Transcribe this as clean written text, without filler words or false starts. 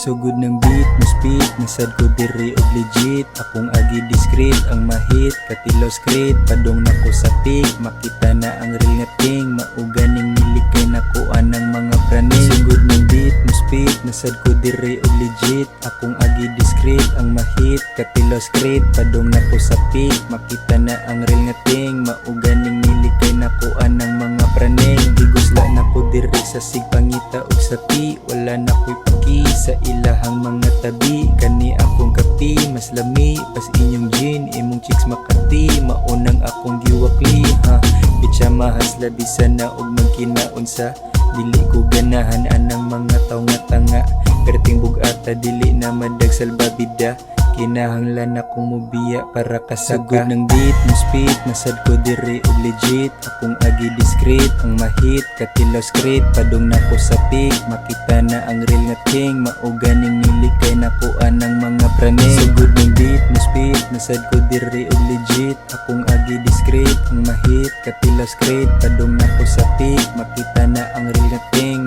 Sugod ng beat, mo speed, nasad ko diri og legit. Akong agi discreet, ang mahit, katilaw script. Padong nako sa pig, makita na ang real nga ting. Mauganing nilikay nako anang mga praning. Sugod ng beat, mo speed, nasad ko diri og legit. Akong agi discreet, ang mahit, katilaw script. Padong nako sa pig, makita na ang real nga ting. Mauganing nilikay nako anang mga praning. Gigusla nako diri sa sigpangita ug sapi. Wala na ko'y paki sa ilahang mga tabi. Kani akong kapi, mas lami pas inyong gin. Imong chicks makati, maunang akong giwakli ha. Bitsa mahasla di sana og magkinaon sa dili ko ganahan anang mga taw nga tanga. Perting bugata dili na madag salbabida. Kinahanglan akong mubiya para kasagod ng beat, mo speed, nasad ko diri og legit. Akong agi discreet, ang mahit, katilaw script. Padong nako sa pig, makita na ang real nga ting. Mauganing nilikay nako anang mga praning. Sugod ng beat, mo speed, nasad ko diri og legit. Akong agi discreet, ang mahit, katilaw script. Padong nako sa pig, makita na ang real nga ting.